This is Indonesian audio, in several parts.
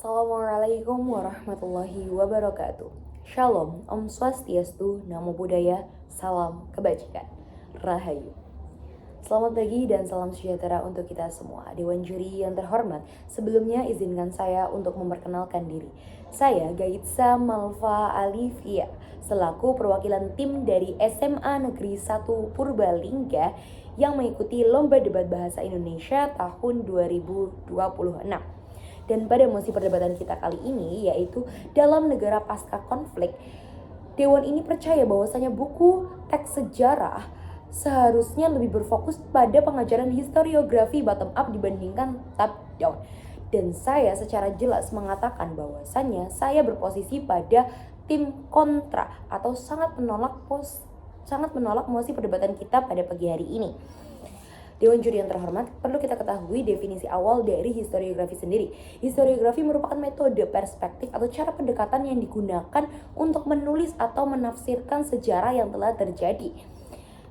Assalamualaikum warahmatullahi wabarakatuh. Shalom, Om Swastiastu, Namo Buddhaya, Salam Kebajikan, Rahayu. Selamat pagi dan salam sejahtera untuk kita semua. Dewan juri yang terhormat, sebelumnya izinkan saya untuk memperkenalkan diri. Saya Gaitsa Malva Alivia, selaku perwakilan tim dari SMA Negeri 1 Purbalingga yang mengikuti Lomba Debat Bahasa Indonesia tahun 2026. Dan pada mosi perdebatan kita kali ini yaitu dalam negara pasca konflik, Dewan ini percaya bahwasanya buku teks sejarah seharusnya lebih berfokus pada pengajaran historiografi bottom up dibandingkan top down. Dan saya secara jelas mengatakan bahwasanya saya berposisi pada tim kontra atau sangat menolak mosi perdebatan kita pada pagi hari ini. Dewan juri yang terhormat, perlu kita ketahui definisi awal dari historiografi sendiri. Historiografi merupakan metode, perspektif, atau cara pendekatan yang digunakan untuk menulis atau menafsirkan sejarah yang telah terjadi.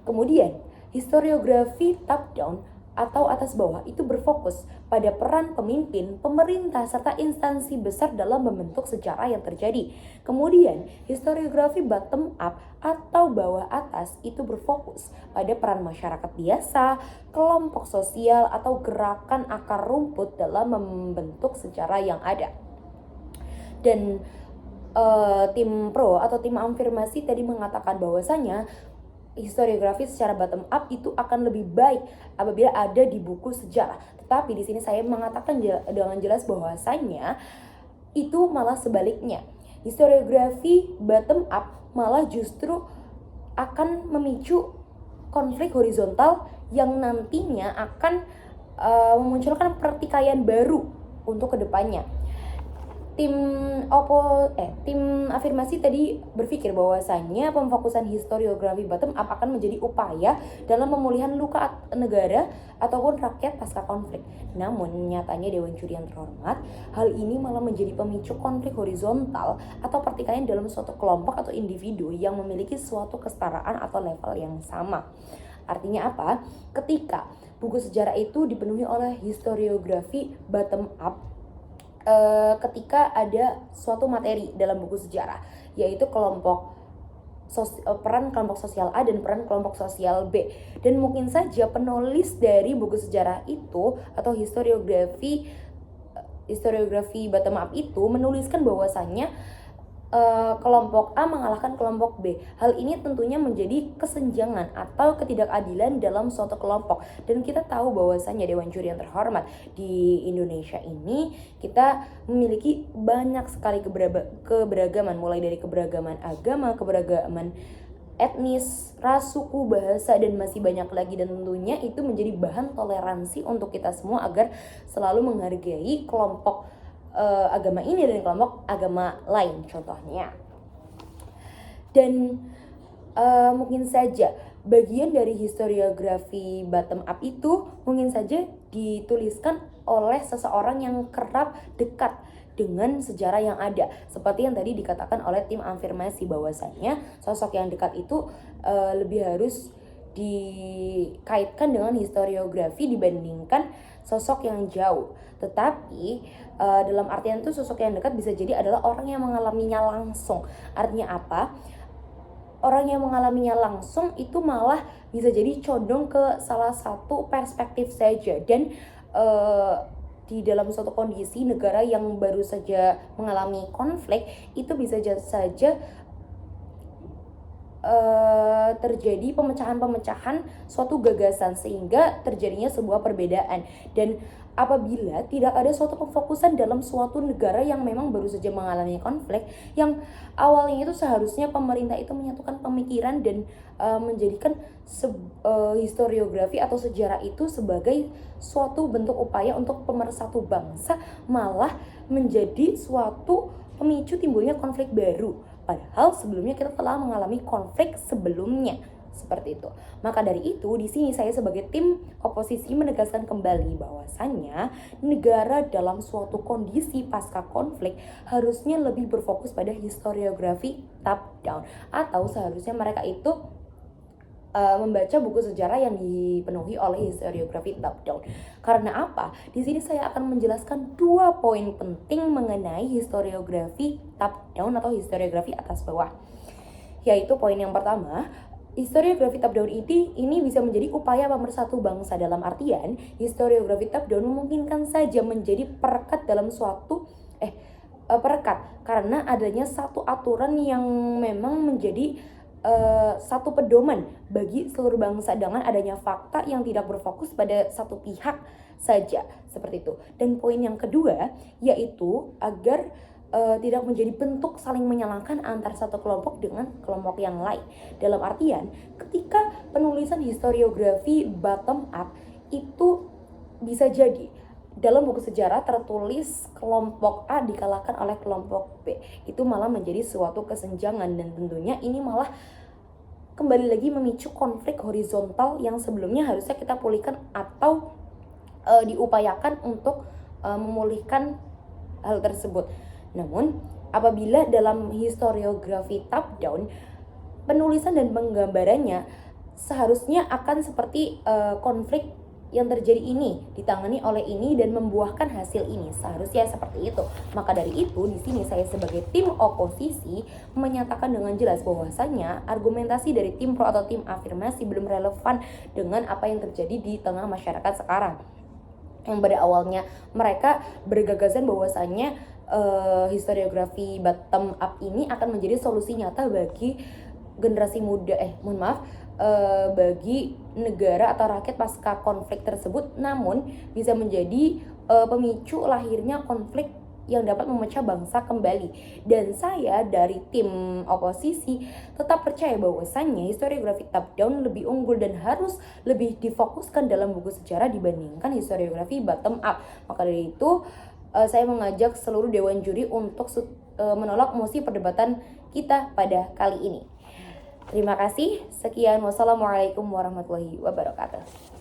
Kemudian, historiografi top down atau atas bawah itu berfokus pada peran pemimpin, pemerintah, serta instansi besar dalam membentuk sejarah yang terjadi. Kemudian, historiografi bottom up atau bawah atas itu berfokus pada peran masyarakat biasa, kelompok sosial, atau gerakan akar rumput dalam membentuk sejarah yang ada. Dan tim pro atau tim afirmasi tadi mengatakan bahwasanya historiografi secara bottom up itu akan lebih baik apabila ada di buku sejarah. Tetapi di sini saya mengatakan dengan jelas bahwasanya itu malah sebaliknya. Historiografi bottom up malah justru akan memicu konflik horizontal yang nantinya akan memunculkan pertikaian baru untuk kedepannya. Tim afirmasi tadi berpikir bahwasanya pemfokusan historiografi bottom up akan menjadi upaya dalam pemulihan luka negara ataupun rakyat pasca konflik. Namun nyatanya Dewan Juri yang terhormat, hal ini malah menjadi pemicu konflik horizontal atau pertikaian dalam suatu kelompok atau individu yang memiliki suatu kesetaraan atau level yang sama. Artinya apa? Ketika buku sejarah itu dipenuhi oleh historiografi bottom up, ketika ada suatu materi dalam buku sejarah, yaitu peran kelompok sosial A dan peran kelompok sosial B, dan mungkin saja penulis dari buku sejarah itu atau historiografi bottom up itu menuliskan bahwasannya kelompok A mengalahkan kelompok B. Hal ini tentunya menjadi kesenjangan atau ketidakadilan dalam suatu kelompok. Dan kita tahu bahwasanya Dewan Juri yang terhormat, di Indonesia ini kita memiliki banyak sekali keberagaman, mulai dari keberagaman agama, keberagaman etnis, ras, suku, bahasa, dan masih banyak lagi. Dan tentunya itu menjadi bahan toleransi untuk kita semua agar selalu menghargai kelompok agama ini dan kelompok agama lain contohnya. Dan mungkin saja bagian dari historiografi bottom up itu mungkin saja dituliskan oleh seseorang yang kerap dekat dengan sejarah yang ada, seperti yang tadi dikatakan oleh tim afirmasi bahwasanya sosok yang dekat itu lebih harus dikaitkan dengan historiografi dibandingkan sosok yang jauh. Tetapi dalam artian itu sosok yang dekat bisa jadi adalah orang yang mengalaminya langsung. Artinya apa? Orang yang mengalaminya langsung itu malah bisa jadi condong ke salah satu perspektif saja. Dan di dalam suatu kondisi negara yang baru saja mengalami konflik, itu bisa saja terjadi pemecahan-pemecahan suatu gagasan sehingga terjadinya sebuah perbedaan. Dan apabila tidak ada suatu pemfokusan dalam suatu negara yang memang baru saja mengalami konflik, yang awalnya itu seharusnya pemerintah itu menyatukan pemikiran dan menjadikan historiografi atau sejarah itu sebagai suatu bentuk upaya untuk pemersatu bangsa, malah menjadi suatu pemicu timbulnya konflik baru. Padahal sebelumnya kita telah mengalami konflik sebelumnya. Seperti itu. Maka dari itu, di sini saya sebagai tim oposisi menegaskan kembali bahwasannya negara dalam suatu kondisi pasca konflik harusnya lebih berfokus pada historiografi top down, atau seharusnya mereka itu membaca buku sejarah yang dipenuhi oleh historiografi top down. Karena apa? Di sini saya akan menjelaskan 2 poin penting mengenai historiografi top down atau historiografi atas bawah. Yaitu poin yang pertama, historiografi top down ini bisa menjadi upaya pemersatu bangsa, dalam artian historiografi top down memungkinkan saja menjadi perekat dalam suatu perekat karena adanya satu aturan yang memang menjadi satu pedoman bagi seluruh bangsa dengan adanya fakta yang tidak berfokus pada satu pihak saja, seperti itu. Dan poin yang kedua yaitu agar tidak menjadi bentuk saling menyalahkan antar satu kelompok dengan kelompok yang lain. Dalam artian, ketika penulisan historiografi bottom up itu bisa jadi dalam buku sejarah tertulis kelompok A dikalahkan oleh kelompok B, itu malah menjadi suatu kesenjangan, dan tentunya ini malah kembali lagi memicu konflik horizontal yang sebelumnya harusnya kita pulihkan atau diupayakan untuk memulihkan hal tersebut. Namun apabila dalam historiografi top down penulisan dan penggambarannya seharusnya akan seperti konflik yang terjadi ini ditangani oleh ini dan membuahkan hasil ini, seharusnya seperti itu. Maka dari itu di sini saya sebagai tim oposisi menyatakan dengan jelas bahwasanya argumentasi dari tim pro atau tim afirmasi belum relevan dengan apa yang terjadi di tengah masyarakat sekarang, yang pada awalnya mereka bergagasan bahwasanya historiografi bottom up ini akan menjadi solusi nyata bagi generasi muda bagi negara atau rakyat pasca konflik tersebut, namun bisa menjadi pemicu lahirnya konflik yang dapat memecah bangsa kembali. Dan saya dari tim oposisi tetap percaya bahwasannya historiografi top down lebih unggul dan harus lebih difokuskan dalam buku sejarah dibandingkan historiografi bottom up. Maka dari itu saya mengajak seluruh dewan juri untuk menolak mosi perdebatan kita pada kali ini. Terima kasih. Sekian. Wassalamualaikum warahmatullahi wabarakatuh.